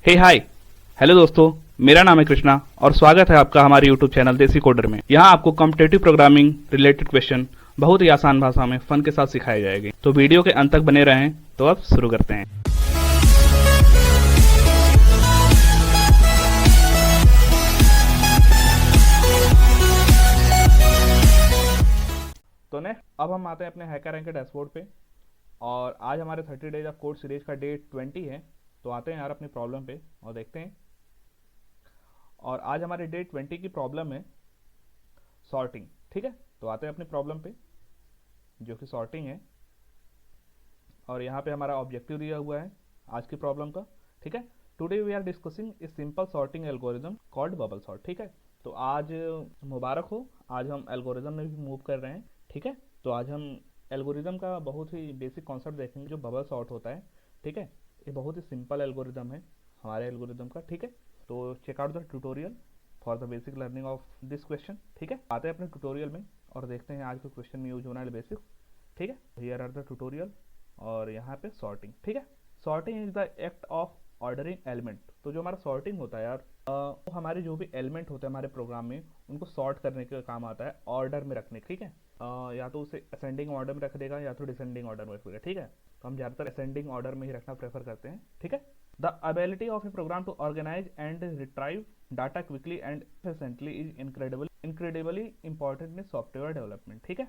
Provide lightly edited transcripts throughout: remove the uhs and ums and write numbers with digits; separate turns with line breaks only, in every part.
हे hi hello दोस्तों, मेरा नाम है कृष्णा और स्वागत है आपका हमारे यूट्यूब चैनल देसी कोडर में। यहाँ आपको कॉम्पिटिटिव प्रोग्रामिंग रिलेटेड क्वेश्चन बहुत ही आसान भाषा में फन के साथ सिखाए जाएंगे। तो वीडियो के अंत तक बने रहें। तो अब शुरू करते हैं। तो नेक्स्ट अब हम आते हैं अपने हैकर रैंक के डैशबोर्ड पे और आज हमारे 30 डेज ऑफ कोड सीरीज का डे 20 है। तो आते हैं यार अपनी प्रॉब्लम पे और देखते हैं। और आज हमारे डे 20 की प्रॉब्लम है सॉर्टिंग। ठीक है, तो आते हैं अपनी प्रॉब्लम पे जो कि सॉर्टिंग है और यहाँ पे हमारा ऑब्जेक्टिव दिया हुआ है आज की प्रॉब्लम का। ठीक है, today we are discussing a simple sorting algorithm called bubble sort. ठीक है, तो आज मुबारक हो, आज हम एल्गोरिथम में भी मूव कर रहे हैं। ठीक है, तो आज हम एल्गोरिथम का बहुत ही बेसिक कॉन्सेप्ट देखेंगे जो बबल सॉर्ट होता है। ठीक है, ये बहुत ही सिंपल एल्गोरिथम है हमारे एल्गोरिथम का। ठीक है, तो check out the tutorial for the basic learning of this question. ठीक है, आते हैं अपने ट्यूटोरियल में और देखते हैं आज के क्वेश्चन में यूज होने वाले बेसिक्स। ठीक है, हियर आर द ट्यूटोरियल और यहाँ पे सॉर्टिंग। ठीक है, sorting is the act of ordering element. तो जो हमारा सॉर्टिंग होता है यार, वो हमारे जो भी एलिमेंट होते हैं हमारे प्रोग्राम में उनको सॉर्ट करने का काम आता है, ऑर्डर में रखने। ठीक है, या तो उसे असेंडिंग ऑर्डर में रख देगा या तो डिसेंडिंग ऑर्डर में रखेगा। ठीक है, तो हम ज़्यादातर असेंडिंग ऑर्डर में ही रखना प्रेफर करते हैं। ठीक है, the ability of a program to organise and retrieve data quickly and efficiently is incredibly important in software development. ठीक है,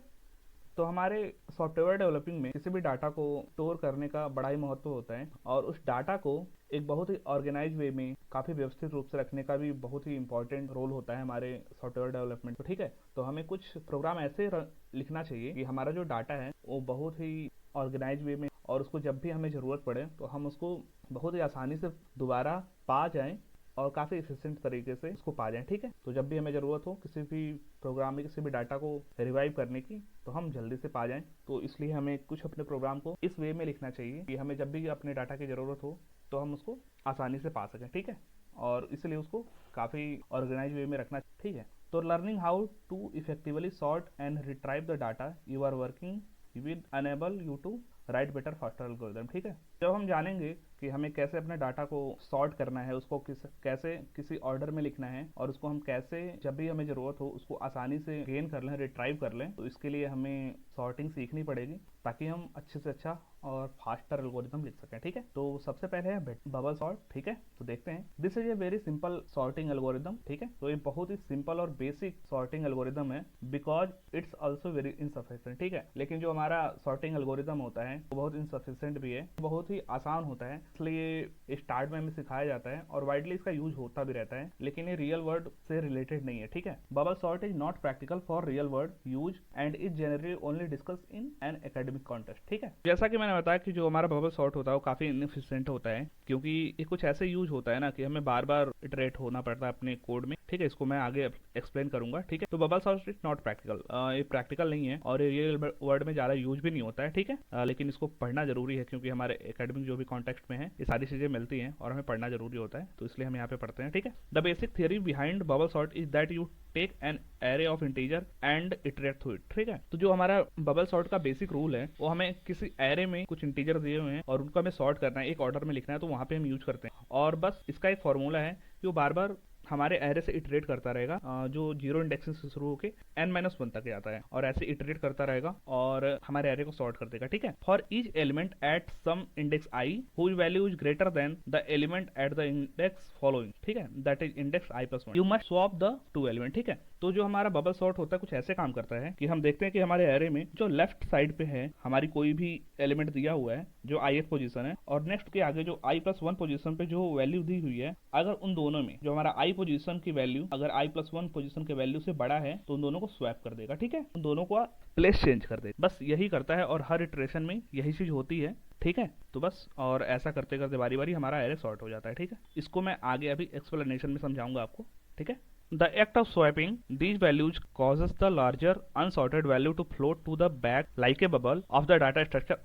तो हमारे सॉफ्टवेयर डेवलपिंग में किसी भी डाटा को स्टोर करने का बड़ा ही महत्व होता है और उस डाटा को एक बहुत ही ऑर्गेनाइज वे में काफ़ी व्यवस्थित रूप से रखने का भी बहुत ही इंपॉर्टेंट रोल होता है हमारे सॉफ्टवेयर डेवलपमेंट को। ठीक है, तो हमें कुछ प्रोग्राम ऐसे लिखना चाहिए कि हमारा जो डाटा है वो बहुत ही ऑर्गेनाइज वे में और उसको जब भी हमें ज़रूरत पड़े तो हम उसको बहुत ही आसानी से दोबारा पा जाएं और काफ़ी एफिशिएंट तरीके से उसको पा जाएं। ठीक है, तो जब भी हमें ज़रूरत हो किसी भी प्रोग्राम में किसी भी डाटा को रिवाइव करने की तो हम जल्दी से पा जाएं। तो इसलिए हमें कुछ अपने प्रोग्राम को इस वे में लिखना चाहिए कि हमें जब भी अपने डाटा की ज़रूरत हो तो हम उसको आसानी से पा सकें। ठीक है, और इसलिए उसको काफ़ी ऑर्गेनाइज वे में रखना। ठीक है, तो learning how to effectively sort and retrieve the data you are working with enable you to write better faster algorithm. ठीक है, जब हम जानेंगे कि हमें कैसे अपने डाटा को सॉर्ट करना है, उसको कैसे किसी ऑर्डर में लिखना है और उसको हम कैसे जब भी हमें ज़रूरत हो उसको आसानी से गेन कर लें, रिट्राइव कर लें, तो इसके लिए हमें सॉर्टिंग सीखनी पड़ेगी ताकि हम अच्छे से अच्छा और फास्टर एल्गोरिथम लिख सकें। ठीक है, तो सबसे पहले है बबल सॉर्ट। ठीक है, तो देखते हैं। This is a very simple sorting algorithm. ठीक है, तो ये बहुत ही सिंपल और बेसिक सॉर्टिंग एल्गोरिथम है because it's also very insufficient. ठीक है, लेकिन जो हमारा सॉर्टिंग एल्गोरिथम होता है वो बहुत इनसफिशिएंट भी है, बहुत ही आसान होता है, इसलिए स्टार्ट में हमें सिखाया जाता है और वाइडली इसका यूज होता भी रहता है, लेकिन ये रियल वर्ल्ड से रिलेटेड नहीं है। ठीक है, bubble sort is not practical for real world use and is generally only discuss in an academic context. ठीक है, जैसा कि मैंने बताया कि जो हमारा बबल सॉर्ट होता है वो काफी इनएफिशिएंट होता है क्योंकि ये कुछ ऐसे यूज होता है ना कि हमें बार बार इटरेट होना पड़ता है अपने कोड में। ठीक है, इसको मैं आगे एक्सप्लेन करूंगा। ठीक है, तो bubble sort is not practical, ये प्रैक्टिकल नहीं है और ये रियल वर्ल्ड में ज़्यादा यूज भी नहीं होता है। ठीक है, लेकिन इसको पढ़ना जरूरी है क्योंकि हमारे एकेडमिक जो भी कॉन्टेक्स्ट में है ये सारी चीज़ें मिलती हैं और हमें पढ़ना जरूरी होता है, तो इसलिए हम यहाँ पे पढ़ते हैं। ठीक है, the basic theory behind bubble sort is that you take an array of integer and iterate through it. ठीक है, तो जो हमारा बबल सॉर्ट का बेसिक रूल है वो हमें किसी एरे में कुछ इंटीजर दिए हुए हैं और उनको हमें सॉर्ट करना है, एक ऑर्डर में लिखना है, तो वहाँ पे हम यूज करते हैं। और बस इसका एक फॉर्मूला है कि वो बार बार हमारे एरे से इटरेट करता रहेगा, जो जीरो इंडेक्सिंग से शुरू होकर n-1 तक जाता है और ऐसे इटरेट करता रहेगा और हमारे एरे को सॉर्ट कर देगा। ठीक है, for each element at some index i whose value is greater than the element at the index following. ठीक है, that is index i+1 you must swap the two element. ठीक है, तो जो हमारा बबल सॉर्ट होता है कुछ ऐसे काम करता है कि हम देखते हैं कि हमारे एरे में जो लेफ्ट साइड पे है हमारी कोई भी एलिमेंट दिया हुआ है जो ith पोजीशन है और नेक्स्ट के आगे जो i+1 पोजीशन पे जो वैल्यू दी हुई है, अगर उन दोनों में जो हमारा i पोजीशन की वैल्यू अगर i+1 पोजीशन के वैल्यू से बड़ा है तो उन दोनों को स्वैप कर देगा। ठीक है, उन दोनों को प्लेस चेंज कर देगा, बस यही करता है और हर इटरेशन में यही चीज होती है। ठीक है, तो बस और ऐसा करते करते बारी बारी हमारा एरे सॉर्ट हो जाता है। ठीक है, इसको मैं आगे अभी एक्सप्लेनेशन में समझाऊंगा आपको। ठीक है, the act of swapping these values causes the larger unsorted value to float to the back like a bubble of the data structure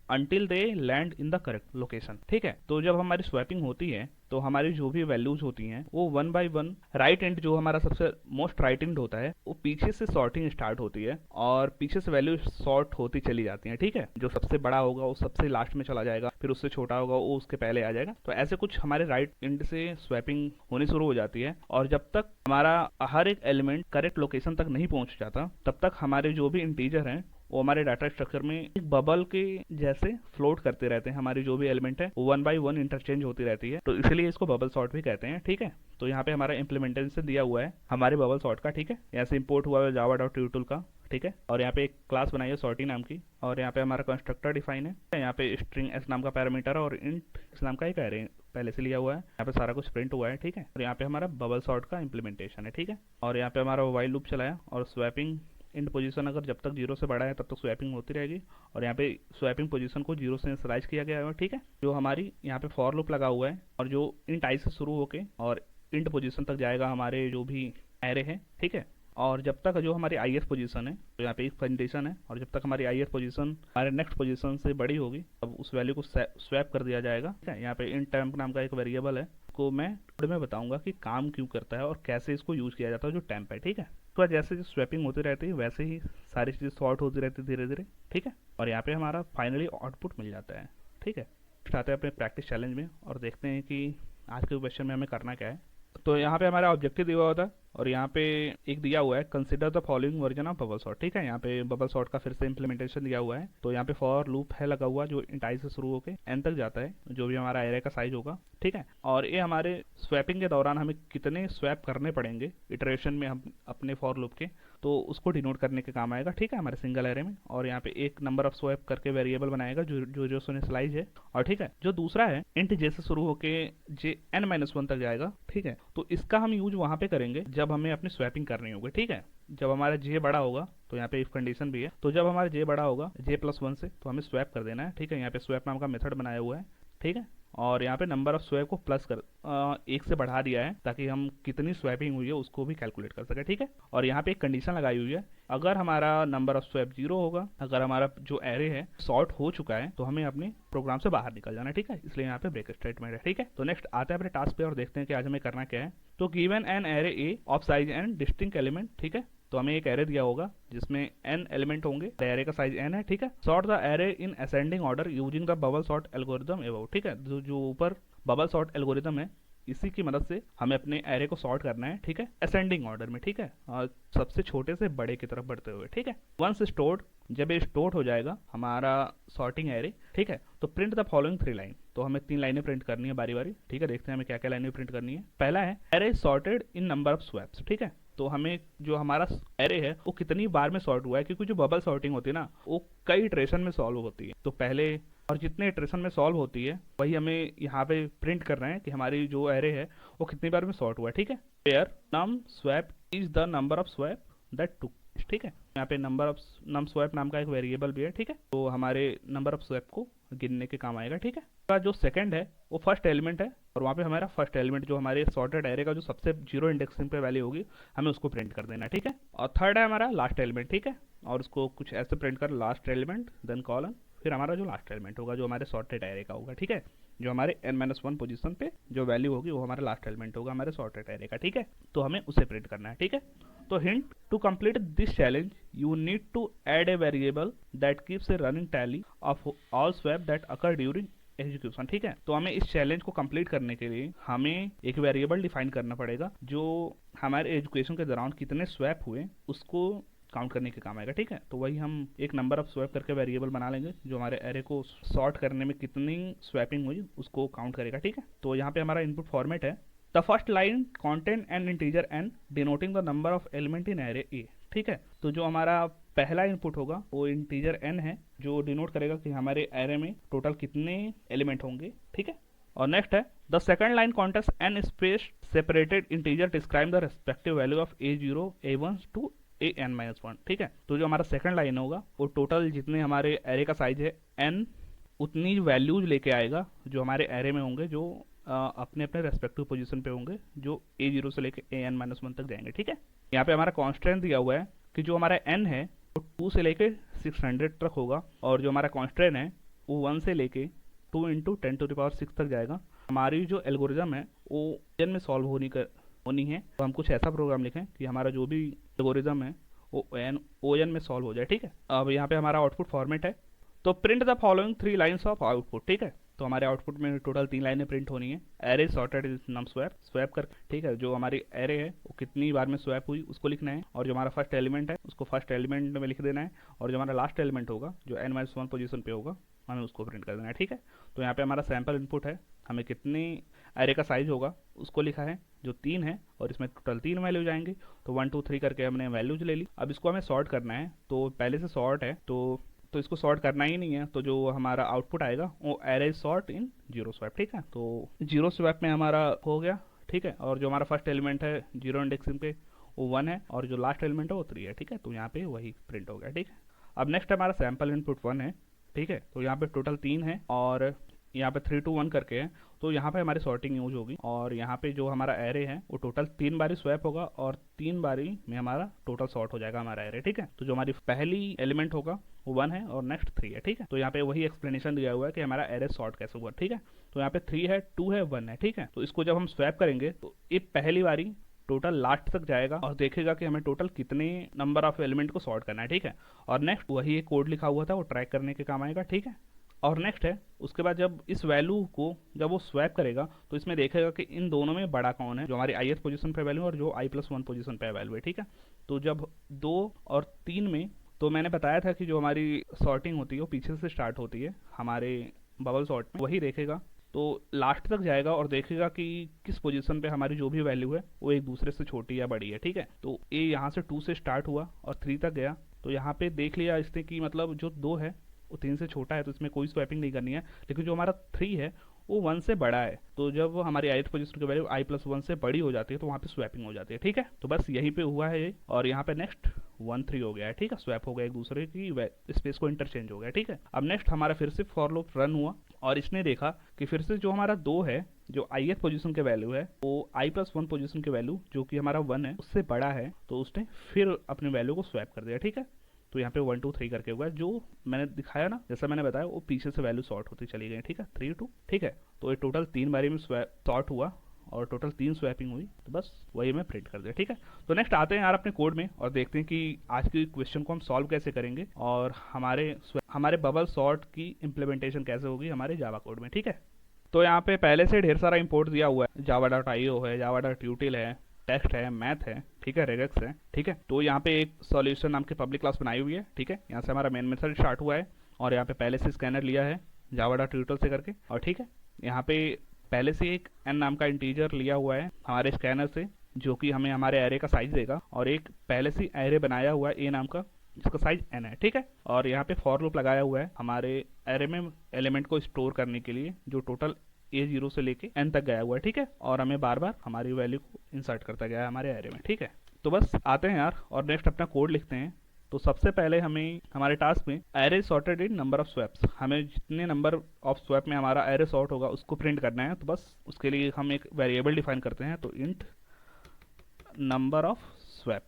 until they land in the correct location। ठीक है, तो जब हमारी स्वैपिंग होती है तो हमारी जो भी वैल्यूज होती हैं वो one by one right and जो हमारा सबसे मोस्ट राइट एंड होता है वो पीछे से सॉर्टिंग स्टार्ट होती है और पीछे से वैल्यू सॉर्ट होती चली जाती है, ठीक है। जो सबसे बड़ा होगा वो सबसे लास्ट में चला जाएगा, फिर उससे छोटा होगा वो उसके पहले आ जाएगा। तो ऐसे कुछ हमारे राइट एंड से स्वैपिंग होनी शुरू हो जाती है और जब तक हमारा हर एक एलिमेंट करेक्ट लोकेशन तक नहीं पहुंच जाता तब तक हमारे जो भी इंटीजर हैं वो हमारे डाटा स्ट्रक्चर में एक बबल के जैसे फ्लोट करते रहते हैं। हमारी जो भी एलिमेंट है वो वन बाय वन इंटरचेंज होती रहती है, तो इसलिए इसको बबल सॉर्ट भी कहते हैं, ठीक है। तो यहाँ पे हमारा इम्प्लीमेंटेशन दिया हुआ है हमारे बबल सॉर्ट का, ठीक है। यहाँ से इंपोर्ट हुआ है java.util का, ठीक है। और यहाँ पे एक क्लास बनाई है सॉर्टी नाम की और यहाँ पे हमारा कंस्ट्रक्टर डिफाइन है। यहाँ पे स्ट्रिंग s नाम का पैरामीटर और इंट s नाम का एक एरे पहले से लिया हुआ है। यहाँ पे सारा कुछ प्रिंट हुआ है, ठीक है। और यहाँ पे हमारा बबल सॉर्ट का इम्प्लीमेंटेशन है, ठीक है। और यहाँ पे हमारा व्हाइल लूप चलाया और स्वैपिंग इंड पोजीशन अगर जब तक 0 से बड़ा है तब तक स्वैपिंग होती रहेगी और यहाँ पे स्वैपिंग पोजीशन को 0 से इनिशियलाइज किया गया है, ठीक है। जो हमारी यहाँ पे फॉर लूप लगा हुआ है और जो इंट आई से शुरू होके और इंड पोजीशन तक जाएगा हमारे जो भी एरे है, ठीक है। और जब तक जो हमारी आई एस पोजीशन है तो यहाँ पे एक कंडीशन है और जब तक हमारी आई एस पोजीशन हमारे नेक्स्ट पोजीशन से बड़ी होगी तब उस वैल्यू को स्वैप कर दिया जाएगा, ठीक है। यहाँ पे इंट टेम्प नाम का एक वेरिएबल है, को मैं थोड़े में बताऊंगा कि काम क्यों करता है और कैसे इसको यूज किया जाता है जो टेम्प है, ठीक है। तो जैसे जो स्वैपिंग होती रहती है वैसे ही सारी चीज़ सॉर्ट होती रहती है धीरे धीरे, ठीक है। और यहाँ पे हमारा फाइनली आउटपुट मिल जाता है, ठीक है। आते हैं अपने प्रैक्टिस चैलेंज में और देखते हैं कि आज के क्वेश्चन में हमें करना क्या है। तो यहाँ पे हमारा ऑब्जेक्टिव दिया होता है और यहाँ पे एक दिया हुआ है consider the following version of bubble sort, ठीक है। यहाँ पे बबल सॉर्ट का फिर से इंप्लीमेंटेशन दिया हुआ है। तो यहाँ पे फॉर लूप है लगा हुआ जो इंटाई से शुरू होकर एन तक जाता है, जो भी हमारा एरे का साइज होगा, ठीक है। और ये हमारे स्वैपिंग के दौरान हमें कितने स्वैप करने पड़ेंगे इटरेशन में हम अपने फॉर लूप के, तो उसको डिनोट करने के काम आएगा, ठीक है, हमारे सिंगल एरे में। और यहाँ पे एक नंबर ऑफ स्वैप करके वेरिएबल बनाएगा जो इनिशियलाइज है, और ठीक है। जो दूसरा है इंट जे से शुरू होके जे n-1 तक जाएगा, ठीक है। तो इसका हम यूज वहां पे करेंगे जब हमें अपनी स्वैपिंग करनी होगी, ठीक है। जब हमारा जे बड़ा होगा तो यहाँ पे इफ कंडीशन भी है, तो जब हमारा जे बड़ा होगा j+1 से तो हमें स्वैप कर देना है, ठीक है। यहाँ पे स्वैप नाम का मेथड बनाया हुआ है, ठीक है। और यहाँ पे नंबर ऑफ स्वैप को प्लस कर 1 से बढ़ा दिया है ताकि हम कितनी स्वैपिंग हुई है उसको भी कैलकुलेट कर सके, ठीक है। और यहाँ पे एक कंडीशन लगाई हुई है, अगर हमारा नंबर ऑफ स्वैप 0 होगा, अगर हमारा जो एरे है सॉर्ट हो चुका है तो हमें अपने प्रोग्राम से बाहर निकल जाना है, ठीक है। इसलिए यहाँ पे ब्रेक स्टेटमेंट है, ठीक है। तो नेक्स्ट आते हैं अपने टास्क पे और देखते हैं कि आज हमें करना क्या है। तो given an array A of size N distinct element, ठीक है। तो हमें एक एरे दिया होगा जिसमें n एलिमेंट होंगे, एरे का साइज n है, ठीक है। Sort the array in ascending order using the bubble sort algorithm above, ठीक है। जो ऊपर बबल सॉर्ट एल्गोरिथम है इसी की मदद से हमें अपने एरे को सॉर्ट करना है, ठीक है, असेंडिंग ऑर्डर में, ठीक है। और सबसे छोटे से बड़े की तरफ बढ़ते हुए, ठीक है। वंस स्टोर्ड, जब ये स्टोर हो जाएगा हमारा सॉर्टिंग एरे, ठीक है, तो प्रिंट द फॉलोइंग 3 लाइन। तो हमें 3 लाइनें प्रिंट करनी है बारी बारी, ठीक है। देखते हैं हमें क्या क्या लाइनें प्रिंट करनी है। पहला है array sorted in number of swaps, ठीक है। तो हमें जो हमारा एरे है वो कितनी बार में सॉर्ट हुआ है, क्योंकि जो बबल सॉर्टिंग होती है ना वो कई इटरेशन में सॉल्व होती है। तो पहले और जितने इटरेशन में सॉल्व होती है वही हमें यहाँ पे प्रिंट कर रहे हैं कि हमारी जो एरे है वो कितनी बार में सॉर्ट हुआ है, ठीक है। Where num swap is the number of swap that took, ठीक है। यहाँ पे नंबर ऑफ नम स्वैप नाम का एक वेरिएबल भी है, ठीक है। तो हमारे नंबर ऑफ स्वैप को गिनने के काम आएगा, ठीक है। का जो सेकंड है वो फर्स्ट एलिमेंट है और वहाँ पे हमारा फर्स्ट एलिमेंट जो हमारे सॉर्टेड एरे का जो सबसे 0 इंडेक्सिंग पे वैल्यू होगी हमें उसको प्रिंट कर देना, ठीक है। और थर्ड है हमारा लास्ट एलिमेंट, ठीक है। और उसको कुछ ऐसे प्रिंट कर लास्ट एलिमेंट देन कॉलन, फिर हमारा जो लास्ट एलिमेंट होगा जो हमारे सॉर्टेड एरे का होगा, ठीक है। जो हमारे n-1 पोजीशन पे जो वैल्यू होगी वो हमारा लास्ट एलिमेंट होगा हमारे सॉर्टेड एरे का, ठीक है। तो हमें उसे प्रिंट करना है, ठीक है। तो hint, to complete this challenge you need to add a variable that keeps a running tally of all swap that occur during execution, ठीक है। तो हमें इस चैलेंज को कंप्लीट करने के लिए हमें एक वेरिएबल डिफाइन करना पड़ेगा जो हमारे एजुकेशन के दौरान कितने स्वैप हुए उसको काउंट करने के काम आएगा, ठीक है। तो वही हम एक नंबर ऑफ स्वैप करके वेरिएबल बना लेंगे जो हमारे एरे को सॉर्ट करने में कितनी स्वैपिंग हुई उसको काउंट करेगा, ठीक है। तो यहाँ पे हमारा इनपुट फॉर्मेट है, the first line content N integer n denoting the number of element in array A, ठीक है। तो जो हमारा पहला इनपुट होगा वो इंटीजर n है जो डिनोट करेगा कि हमारे एरे में टोटल कितने एलिमेंट होंगे, ठीक है। और नेक्स्ट है the second line contains n space separated integer describe the respective value of a0 a1 to an-1, ठीक है। तो जो हमारा सेकंड लाइन होगा वो टोटल जितने हमारे एरे का साइज है n उतनी वैल्यूज लेके आएगा जो हमारे एरे में होंगे जो अपने अपने रेस्पेक्टिव पोजीशन पे होंगे जो a0 से लेके an-1 तक जाएंगे, ठीक है। यहाँ पे हमारा कांस्टेंट दिया हुआ है कि जो हमारा n है वो 2 से लेके 600 तक होगा और जो हमारा कांस्टेंट है वो 1 से लेके 2 × 10⁶ तक जाएगा। हमारी जो एल्गोरिज्म है वो ओएन में सॉल्व होनी है, तो हम कुछ ऐसा प्रोग्राम लिखें कि हमारा जो भी एल्गोरिज्म है वो ओएन में सॉल्व हो जाए। ठीक है, अब यहाँ पे हमारा आउटपुट फॉर्मेट है, तो print the following 3 lines of output. ठीक है, तो हमारे आउटपुट में टोटल 3 लाइनें प्रिंट होनी है। Array sorted is num swap, swap कर, ठीक है, जो हमारी एरे है वो कितनी बार में स्वैप हुई उसको लिखना है, और जो हमारा फर्स्ट एलिमेंट है उसको फर्स्ट एलिमेंट में लिख देना है, और जो हमारा लास्ट एलिमेंट होगा जो n-1 पोजीशन पे होगा हमें उसको प्रिंट कर देना है। ठीक है, तो यहाँ पे हमारा सैम्पल इनपुट है, हमें कितनी एरे का साइज होगा उसको लिखा है जो 3 है, और इसमें टोटल 3 वैल्यू जाएंगे, तो 1 2 3 करके हमने वैल्यूज ले ली। अब इसको हमें सॉर्ट करना है, तो पहले से सॉर्ट है तो इसको सॉर्ट करना ही नहीं है, तो जो हमारा आउटपुट आएगा वो array sort in zero swap. ठीक है, तो जीरो स्वैप में हमारा हो गया। ठीक है, और जो हमारा फर्स्ट एलिमेंट है जीरो इंडेक्सिंग पे वो 1 है, और जो लास्ट एलिमेंट है वो 3 है। ठीक है, तो यहाँ पे वही प्रिंट हो गया। ठीक है, अब नेक्स्ट हमारा सैम्पल इनपुट 1 है। ठीक है, तो यहाँ पे टोटल 3 है, और यहाँ पे 3 2 1 करके है, तो यहाँ पे हमारी सॉर्टिंग यूज होगी, और यहाँ पे जो हमारा एरे है वो टोटल 3 बारी स्वैप होगा, और 3 बारी में हमारा टोटल सॉर्ट हो जाएगा हमारा एरे। ठीक है, तो जो हमारी पहली एलिमेंट होगा वो 1 है और नेक्स्ट 3 है। ठीक है, तो यहाँ पे वही एक्सप्लेनेशन दिया हुआ है कि हमारा एरे सॉर्ट कैसे हुआ। ठीक है, तो यहाँ पे 3 है, 2 है, 1 है। ठीक है, तो इसको जब हम स्वैप करेंगे तो ये पहली बारी टोटल लास्ट तक जाएगा और देखेगा कि हमें टोटल कितने नंबर ऑफ एलिमेंट को सॉर्ट करना है। ठीक है, और नेक्स्ट वही एक कोड लिखा हुआ था वो ट्रैक करने के काम आएगा। ठीक है, और नेक्स्ट है उसके बाद जब इस वैल्यू को जब वो स्वैप करेगा तो इसमें देखेगा कि इन दोनों में बड़ा कौन है, जो हमारी ith पोजीशन पे वैल्यू और जो i+1 पोजीशन पे वैल्यू है। ठीक है, तो जब 2 और 3 में, तो मैंने बताया था कि जो हमारी सॉर्टिंग होती है वो पीछे से स्टार्ट होती है हमारे बबल सॉर्ट में, वही देखेगा, तो लास्ट तक जाएगा और देखेगा कि किस पोजीशन पे हमारी जो भी वैल्यू है वो एक दूसरे से छोटी या बड़ी है। ठीक है, तो ये यहाँ से 2 से स्टार्ट हुआ और 3 तक गया, तो यहाँ पे देख लिया इसने कि मतलब जो 2 है वो 3 से छोटा है, तो इसमें कोई स्वैपिंग नहीं करनी है, लेकिन जो हमारा 3 है वो 1 से बड़ा है, तो जब हमारी ith पोजीशन की वैल्यू i+1 से बड़ी हो जाती है तो वहाँ पे स्वैपिंग हो जाती है। ठीक है, तो बस यहीं पे हुआ है ये, और यहाँ पे नेक्स्ट 1 3 हो गया है। ठीक है, स्वैप हो गया एक दूसरे की स्पेस को इंटरचेंज हो गया। ठीक है, अब नेक्स्ट हमारा फिर से फॉर लूप रन हुआ, और इसने देखा कि फिर से जो हमारा 2 है जो ith पोजीशन के वैल्यू है वो i+1 पोजीशन की वैल्यू जो कि हमारा 1 है उससे बड़ा है, तो उसने फिर अपनी वैल्यू को स्वैप कर दिया। ठीक है, तो यहाँ पे 1 2 3 करके हुआ, जो मैंने दिखाया ना, जैसा मैंने बताया वो पीछे से वैल्यू सॉर्ट होती चली गई। ठीक है, 3 2। ठीक है, तो ये टोटल 3 बारी में सॉर्ट हुआ और टोटल 3 स्वैपिंग हुई, तो बस वही मैं प्रिंट कर दिया। ठीक है, तो नेक्स्ट आते हैं यार अपने कोड में और देखते हैं कि आज के क्वेश्चन को हम सॉल्व कैसे करेंगे और हमारे बबल सॉर्ट की इम्प्लीमेंटेशन कैसे होगी हमारे जावा कोड में। ठीक है, तो यहाँ पे पहले से ढेर सारा इंपोर्ट दिया हुआ है, java.io है, java.util है, टेक्स्ट है, मैथ है, ठीक है, रेगेक्स है। ठीक है, तो यहाँ पे एक सॉल्यूशन नाम की पब्लिक क्लास बनाई हुई है। ठीक है, यहाँ से हमारा मेन मेथड स्टार्ट हुआ है, और यहाँ पे पहले से स्कैनर लिया है java.util से करके, और ठीक है, यहाँ पे पहले से एक n नाम का इंटीजर लिया हुआ है हमारे स्कैनर से, जो कि हमें हमारे एरे का साइज देगा, और एक पहले से एरे बनाया हुआ है a नाम का जिसका साइज n है। ठीक है, और यहाँ पे फॉर लूप लगाया हुआ है हमारे एरे में एलिमेंट को स्टोर करने के लिए, जो टोटल a0 से लेके n तक गया हुआ है। ठीक है, और हमें बार बार हमारी वैल्यू को इंसर्ट करता गया है हमारे एरे में। ठीक है, तो बस आते हैं यार और नेक्स्ट अपना कोड लिखते हैं। तो सबसे पहले हमें हमारे टास्क में array sorted in number of swaps, हमें जितने नंबर ऑफ स्वैप में हमारा एरे सॉर्ट होगा उसको प्रिंट करना है, तो बस उसके लिए हम एक वेरिएबल डिफाइन करते हैं, तो इंट नंबर ऑफ स्वैप।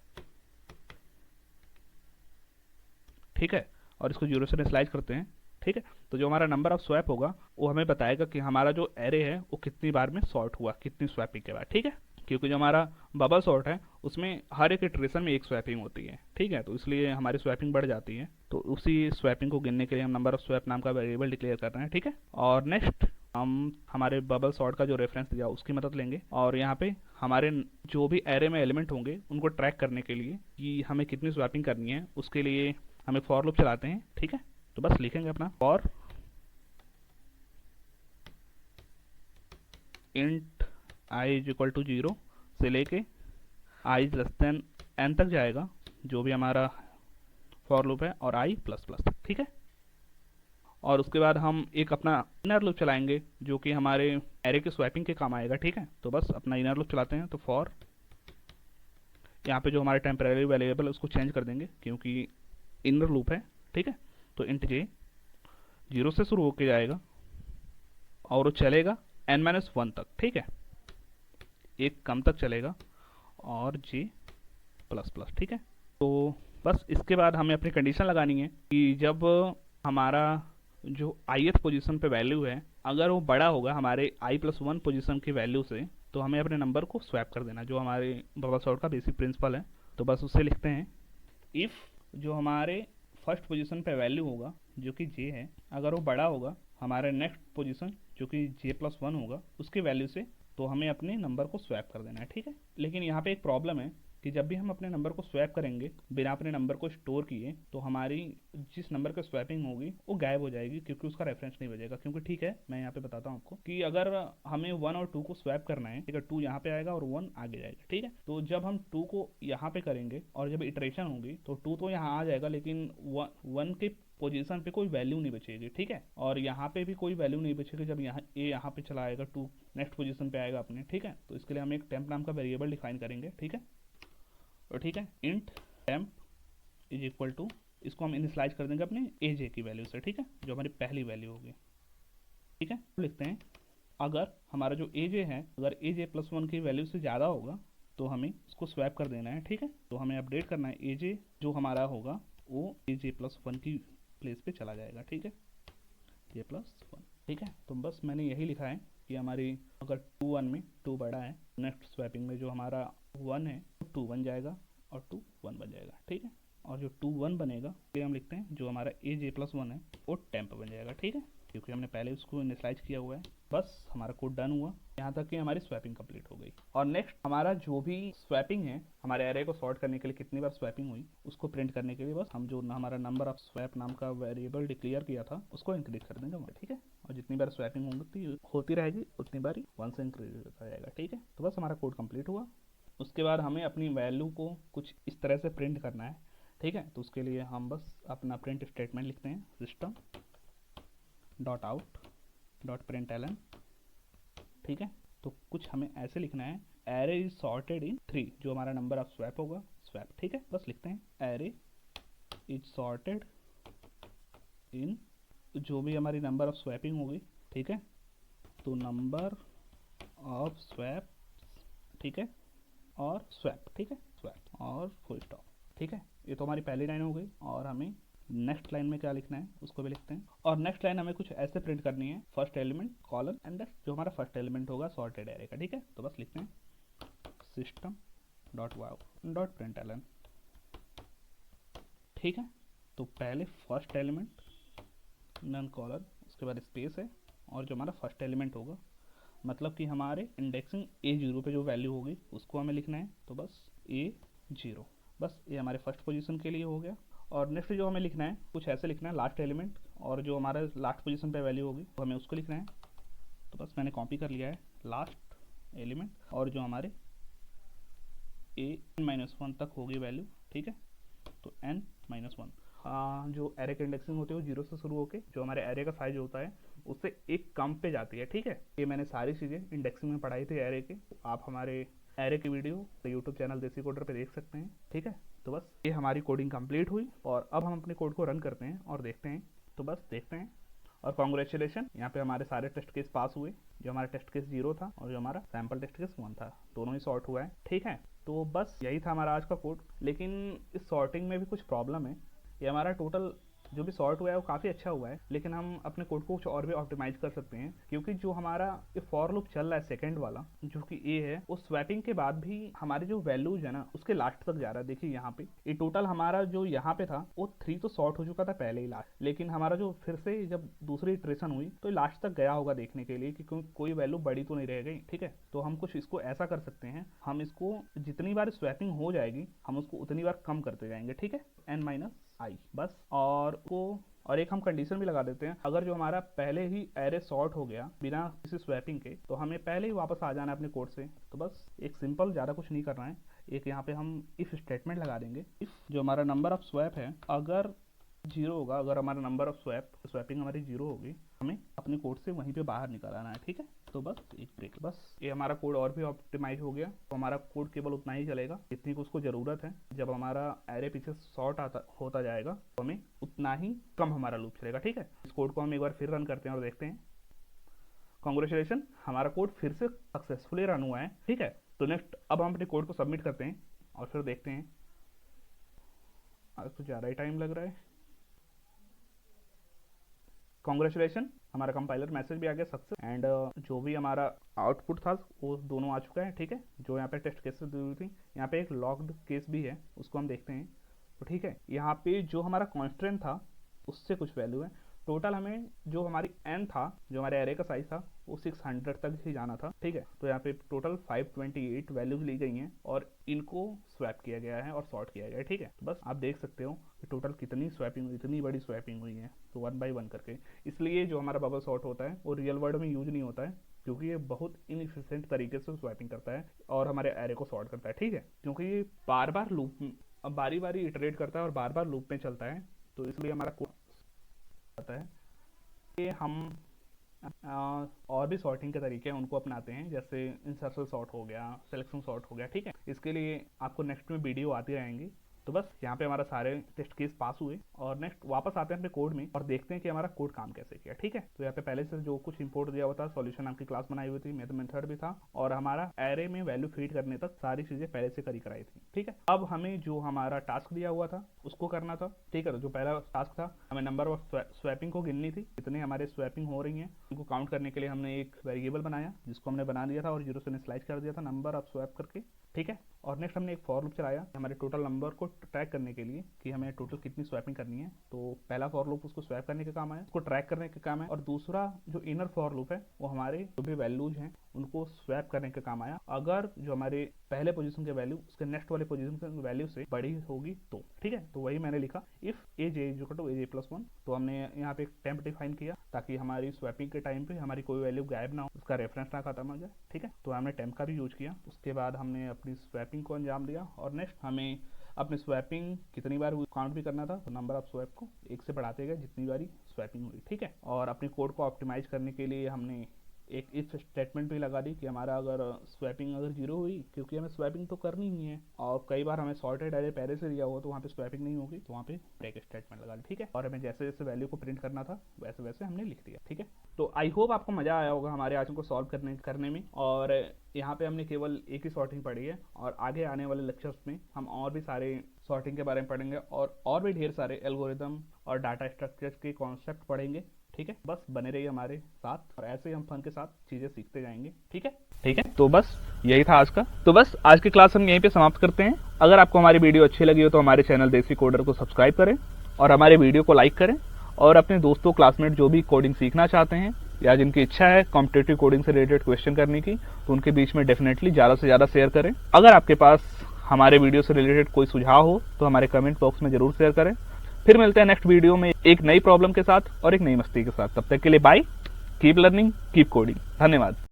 ठीक है, और इसको 0 से इनिशियलाइज करते हैं। ठीक है, तो जो हमारा नंबर ऑफ स्वैप होगा वो हमें बताएगा कि हमारा जो एरे है वो कितनी बार में सॉर्ट हुआ, कितनी स्वैपिंग के बाद। ठीक है, क्योंकि जो हमारा बबल सॉर्ट है उसमें हर एक इटरेशन में एक स्वैपिंग होती है। ठीक है, तो इसलिए हमारी स्वैपिंग बढ़ जाती है, तो उसी स्वैपिंग को गिनने के लिए हम नंबर ऑफ स्वैप नाम का वेरिएबल डिक्लेयर कर रहे हैं। ठीक है, और नेक्स्ट हम हमारे बबल सॉर्ट का जो रेफरेंस दिया उसकी मदद लेंगे, और यहाँ पे हमारे जो भी एरे में एलिमेंट होंगे उनको ट्रैक करने के लिए कि हमें कितनी स्वैपिंग करनी है उसके लिए हम एक फॉर लूप चलाते हैं। ठीक है, तो बस लिखेंगे अपना for int i is equal to 0 से लेके i लेस देन n तक जाएगा, जो भी हमारा फॉर लूप है, और i प्लस प्लस तक। ठीक है, और उसके बाद हम एक अपना इनर लूप चलाएंगे जो कि हमारे एरे के स्वैपिंग के काम आएगा। ठीक है, तो बस अपना इनर लूप चलाते हैं, तो फॉर यहाँ पे जो हमारे टेम्परेरी वेरिएबल है उसको चेंज कर देंगे क्योंकि इनर लूप है। ठीक है, तो इंट j 0 से शुरू होके जाएगा और वो चलेगा n-1 तक। ठीक है, एक कम तक चलेगा, और j प्लस प्लस। ठीक है, तो बस इसके बाद हमें अपनी कंडीशन लगानी है कि जब हमारा जो ith पोजीशन पे वैल्यू है अगर वो बड़ा होगा हमारे i+1 पोजीशन की वैल्यू से, तो हमें अपने नंबर को स्वैप कर देना, जो हमारे बबल सॉर्ट का बेसिक प्रिंसिपल है। तो बस उससे लिखते हैं, इफ़ जो हमारे फर्स्ट पोजीशन पे वैल्यू होगा जो कि j है, अगर वो बड़ा होगा हमारे नेक्स्ट पोजीशन जो कि j+1 होगा उसकी वैल्यू से, तो हमें अपने नंबर को स्वैप कर देना है, ठीक है। लेकिन यहाँ पे एक प्रॉब्लम है कि जब भी हम अपने नंबर को स्वैप करेंगे बिना अपने नंबर को स्टोर किए, तो हमारी जिस नंबर की स्वैपिंग होगी वो गायब हो जाएगी, क्योंकि उसका रेफरेंस नहीं बचेगा। क्योंकि ठीक है, मैं यहाँ पे बताता हूँ आपको कि अगर हमें 1 और 2 को स्वैप करना है, ठीक है, 2 यहाँ पे आएगा और 1 आगे जाएगा, ठीक है। तो जब हम 2 को यहाँ पे करेंगे और जब इटरेशन होगी तो 2 तो यहाँ आ जाएगा, लेकिन 1 के पोजीशन पे कोई वैल्यू नहीं बचेगी, ठीक है। और यहाँ पे भी कोई वैल्यू नहीं बचेगी जब यहाँ ए यहाँ पे चला आएगा, 2 नेक्स्ट पोजीशन पे आएगा अपने, ठीक है। तो इसके लिए हम एक टेम्प नाम का वेरिएबल डिफाइन करेंगे, ठीक है। और ठीक है, int temp is equal to, इसको हम इनिशियलाइज कर देंगे अपने एजे की वैल्यू से, ठीक है, जो हमारी पहली वैल्यू होगी, ठीक है। तो लिखते हैं, अगर हमारा जो एजे है, अगर aj+1 की वैल्यू से ज़्यादा होगा तो हमें इसको स्वैप कर देना है, ठीक है। तो हमें अपडेट करना है, एजे जो हमारा होगा वो aj+1 की प्लेस पे चला जाएगा, ठीक है, j+1, ठीक है। तो बस मैंने यही लिखा है कि हमारी अगर 2 1 में 2 बड़ा है, नेक्स्ट स्वैपिंग में जो हमारा 1 है 2 बन जाएगा और 2 1 बन जाएगा, ठीक है। और जो 2 1 बनेगा फिर हम लिखते हैं जो हमारा aj+1 है वो टेम्प बन जाएगा, ठीक है, क्योंकि हमने पहले उसको इनिशियलाइज किया हुआ है। बस हमारा कोड डन हुआ, यहाँ तक कि हमारी स्वैपिंग कंप्लीट हो गई। और नेक्स्ट हमारा जो भी स्वैपिंग है, हमारे एरे को सॉर्ट करने के लिए कितनी बार स्वैपिंग हुई उसको प्रिंट करने के लिए बस हम जो हमारा नंबर ऑफ स्वैप नाम का वेरिएबल डिक्लेयर किया था उसको इंक्रीज कर देंगे, ठीक है। और जितनी बार स्वैपिंग होती रहेगी उतनी बार ही 1 से इंक्रीज होता जाएगा, ठीक है। तो बस हमारा कोड कंप्लीट हुआ। उसके बाद हमें अपनी वैल्यू को कुछ इस तरह से प्रिंट करना है, ठीक है। तो उसके लिए हम बस अपना प्रिंट स्टेटमेंट लिखते हैं, system dot out dot println, ठीक है। तो कुछ हमें ऐसे लिखना है, एरे इज सॉर्टेड इन 3, जो हमारा नंबर ऑफ स्वैप होगा स्वैप, ठीक है। बस लिखते हैं, एरे इज सॉर्टेड इन, जो भी हमारी नंबर ऑफ स्वैपिंग होगी, ठीक है, तो नंबर ऑफ स्वैप, ठीक है, और स्वैप, ठीक है, स्वैप और फुल स्टॉप, ठीक है। ये तो हमारी पहली लाइन हो गई। और हमें नेक्स्ट लाइन में क्या लिखना है उसको भी लिखते हैं। और नेक्स्ट लाइन हमें कुछ ऐसे प्रिंट करनी है, फर्स्ट एलिमेंट कॉलन एंड जो हमारा फर्स्ट एलिमेंट होगा सॉर्टेड एरे का, ठीक है। तो बस लिखते हैं system dot wow dot println, ठीक है। तो पहले फर्स्ट एलिमेंट नन कॉलन, उसके बाद स्पेस है, और जो हमारा फर्स्ट एलिमेंट होगा मतलब कि हमारे इंडेक्सिंग A0 पे जो वैल्यू होगी उसको हमें लिखना है। तो बस A0, बस ये हमारे फर्स्ट पोजीशन के लिए हो गया। और नेक्स्ट जो हमें लिखना है कुछ ऐसे लिखना है, लास्ट एलिमेंट, और जो हमारे लास्ट पोजीशन पे वैल्यू होगी तो हमें उसको लिखना है। तो बस मैंने कॉपी कर लिया है लास्ट एलिमेंट, और जो हमारे n-1 तक होगी वैल्यू, ठीक है। तो n-1, जो एरे की इंडेक्सिंग होती है वो 0 से शुरू होकर जो हमारे एरे का साइज होता है उससे एक कम पे जाती है, ठीक है। ये मैंने सारी चीज़ें इंडेक्सिंग में पढ़ाई थी एरे के, आप हमारे एरे की वीडियो यूट्यूब चैनल देसी कोडर पे देख सकते हैं, ठीक है। तो बस ये हमारी कोडिंग कंप्लीट हुई, और अब हम अपने कोड को रन करते हैं और देखते हैं। तो बस देखते हैं, और कॉन्ग्रेचुलेशन, यहाँ पे हमारे सारे टेस्ट केस पास हुए। जो हमारा टेस्ट केस 0 था और जो हमारा सैम्पल टेस्ट केस 1 था, दोनों ही सॉर्ट हुआ है, ठीक है। तो बस यही था हमारा आज का कोड। लेकिन इस सॉर्टिंग में भी कुछ प्रॉब्लम है। ये हमारा टोटल जो भी सॉर्ट हुआ है वो काफ़ी अच्छा हुआ है, लेकिन हम अपने कोड को कुछ और भी ऑप्टिमाइज कर सकते हैं, क्योंकि जो हमारा ये फॉर लूप चल रहा है सेकंड वाला जो कि ए है, वो स्वैपिंग के बाद भी हमारी जो वैल्यूज है ना उसके लास्ट तक जा रहा है। देखिए यहाँ पे ये टोटल हमारा जो यहाँ पे था वो 3 तो सॉर्ट हो चुका था पहले ही लास्ट, लेकिन हमारा जो फिर से जब दूसरी इटरेशन हुई तो लास्ट तक गया होगा देखने के लिए कि कोई वैल्यू बड़ी तो नहीं रह गई, ठीक है। तो हम कुछ इसको ऐसा कर सकते हैं, हम इसको जितनी बार स्वैपिंग हो जाएगी हम उसको उतनी बार कम करते जाएंगे, ठीक है, n-i बस। और एक हम कंडीशन भी लगा देते हैं, अगर जो हमारा पहले ही एरे सॉर्ट हो गया बिना किसी स्वैपिंग के तो हमें पहले ही वापस आ जाना है अपने कोड से। तो बस एक सिंपल, ज़्यादा कुछ नहीं करना है, एक यहाँ पे हम इफ़ स्टेटमेंट लगा देंगे। इफ़ जो हमारा नंबर ऑफ स्वैप है अगर 0 होगा, अगर हमारा नंबर ऑफ स्वैपिंग हमारी 0 होगी, हमें अपने कोड से वहीं पे बाहर निकल आना है, ठीक है। तो बस एक ब्रेक, बस ये हमारा कोड और भी ऑप्टिमाइज हो गया। तो हमारा कोड केवल उतना ही चलेगा जितनी को उसको ज़रूरत है। जब हमारा एरे पीछे सॉर्ट होता जाएगा तो हमें उतना ही कम हमारा लूप चलेगा, ठीक है। इस कोड को हम एक बार फिर रन करते हैं और देखते हैं। कॉन्ग्रेचुलेशन, हमारा कोड फिर से सक्सेसफुली रन हुआ है, ठीक है। तो नेक्स्ट अब हम अपने कोड को सबमिट करते हैं और फिर देखते हैं। आज तो ज़्यादा ही टाइम लग रहा है। कॉन्ग्रेचुलेशन, हमारा कंपाइलर मैसेज भी आ गया सक्सेस, एंड जो भी हमारा आउटपुट था वो दोनों आ चुका है। ठीक है, जो यहाँ पे टेस्ट केसेस दी हुई थी, यहाँ पे एक लॉग्ड केस भी है, उसको हम देखते हैं। तो ठीक है, यहाँ पे जो हमारा कॉन्स्टेंट था उससे कुछ वैल्यू है। टोटल हमें जो हमारी n था, जो हमारे एरे का साइज था, वो 600 तक ही जाना था। ठीक है, तो यहाँ पे टोटल 528 वैल्यूज ली गई हैं और इनको स्वैप किया गया है और सॉर्ट किया गया है। ठीक है, तो बस आप देख सकते हो कि टोटल कितनी स्वैपिंग हुई, इतनी बड़ी स्वैपिंग हुई है, तो 1 बाई 1 करके। इसलिए जो हमारा बबल सॉर्ट होता है वो रियल वर्ल्ड में यूज नहीं होता है, क्योंकि ये बहुत इनएफिशिएंट तरीके से स्वैपिंग करता है और हमारे एरे को सॉर्ट करता है। ठीक है, क्योंकि ये बार बार लूप, बारी बारी इटरेट करता है और बार बार लूप में चलता है, तो इसलिए हमारा कोड आता है कि हम और भी सॉर्टिंग के तरीके हैं उनको अपनाते हैं, जैसे इंसर्शन सॉर्ट हो गया, सिलेक्शन सॉर्ट हो गया। ठीक है, इसके लिए आपको नेक्स्ट में वीडियो आती रहेंगी। तो बस यहाँ पे हमारा सारे टेस्ट केस पास हुए और नेक्स्ट वापस आते हैं अपने कोड में और देखते हैं कि हमारा कोड काम कैसे किया। ठीक है, तो यहाँ पे पहले से जो कुछ इंपोर्ट दिया हुआ था, सॉल्यूशन नाम की क्लास बनाई हुई थी, मेथड भी था और हमारा एरे में वैल्यू फीड करने तक सारी चीजें पहले से करी कराई थी। ठीक है, अब हमें जो हमारा टास्क दिया हुआ था उसको करना था। ठीक है, तो जो पहला टास्क था, हमें नंबर ऑफ स्वैपिंग को गिननी थी, कितने हमारे स्वैपिंग हो रही है उनको काउंट करने के लिए हमने एक वेरिएबल बनाया जिसको हमने बना दिया था और 0 से इनिशियलाइज कर दिया था नंबर ऑफ स्वैप करके। ठीक है, और नेक्स्ट हमने एक फॉर लूप चलाया हमारे टोटल नंबर को ट्रैक करने के लिए कि हमें टोटल कितनी स्वैपिंग करनी है। तो पहला फॉर लूप उसको स्वैप करने के काम आया, उसको ट्रैक करने के काम है, और दूसरा जो इनर फॉर लूप है वो हमारे जो भी वैल्यूज हैं उनको स्वैप करने के काम आया, अगर जो हमारे पहले पोजीशन के वैल्यू उसके नेक्स्ट वाले पोजीशन के वैल्यू से बड़ी होगी तो। ठीक है, तो वही मैंने लिखा, if age is equal to age plus 1। तो हमने यहाँ पे एक टेम्प डिफाइन किया ताकि हमारी स्वैपिंग के टाइम पे हमारी कोई वैल्यू गायब ना हो, उसका रेफरेंस ना खत्म हो जाए। ठीक है, तो हमने टेम्प का भी यूज किया। उसके बाद हमने अपनी स्वैपिंग को अंजाम दिया और नेक्स्ट हमें अपने स्वैपिंग कितनी बार काउंट भी करना था, तो नंबर ऑफ स्वैप को 1 से बढ़ाते गए जितनी बारी स्वैपिंग हुई। ठीक है, और अपने कोड को ऑप्टिमाइज करने के लिए हमने एक इफ स्टेटमेंट भी लगा दी कि हमारा अगर स्वैपिंग अगर 0 हुई, क्योंकि हमें स्वैपिंग तो करनी ही है और कई बार हमें सॉर्टेड एरे पहले से दिया हुआ तो वहाँ पे स्वैपिंग नहीं होगी, तो वहाँ पे ब्रेक स्टेटमेंट लगा दी। ठीक है, और हमें जैसे जैसे वैल्यू को प्रिंट करना था वैसे वैसे हमने लिख दिया। ठीक है, तो आई होप आपको मजा आया होगा हमारे आज को सॉल्व करने में। और यहाँ पे हमने केवल एक ही सॉर्टिंग पढ़ी है और आगे आने वाले लेक्चर्स में हम और भी सारे सॉर्टिंग के बारे में पढ़ेंगे और भी ढेर सारे एल्गोरिदम और डाटा स्ट्रक्चर के कॉन्सेप्ट पढ़ेंगे। ठीक है, बस बने रहिए हमारे साथ और ऐसे ही हम फन के साथ चीजें सीखते जाएंगे। ठीक है, तो बस यही था आज का। तो बस आज की क्लास हम यहीं पे समाप्त करते हैं। अगर आपको हमारी वीडियो अच्छी लगी हो तो हमारे चैनल देसी कोडर को सब्सक्राइब करें और हमारे वीडियो को लाइक करें, और अपने दोस्तों क्लासमेट जो भी कोडिंग सीखना चाहते हैं या जिनकी इच्छा है कॉम्पिटिटिव कोडिंग से रिलेटेड क्वेश्चन करने की, तो उनके बीच में डेफिनेटली ज़्यादा से ज़्यादा शेयर करें। अगर आपके पास हमारे वीडियो से रिलेटेड कोई सुझाव हो तो हमारे कमेंट बॉक्स में जरूर शेयर करें। फिर मिलते हैं नेक्स्ट वीडियो में एक नई प्रॉब्लम के साथ और एक नई मस्ती के साथ। तब तक के लिए bye, keep learning, keep coding. धन्यवाद।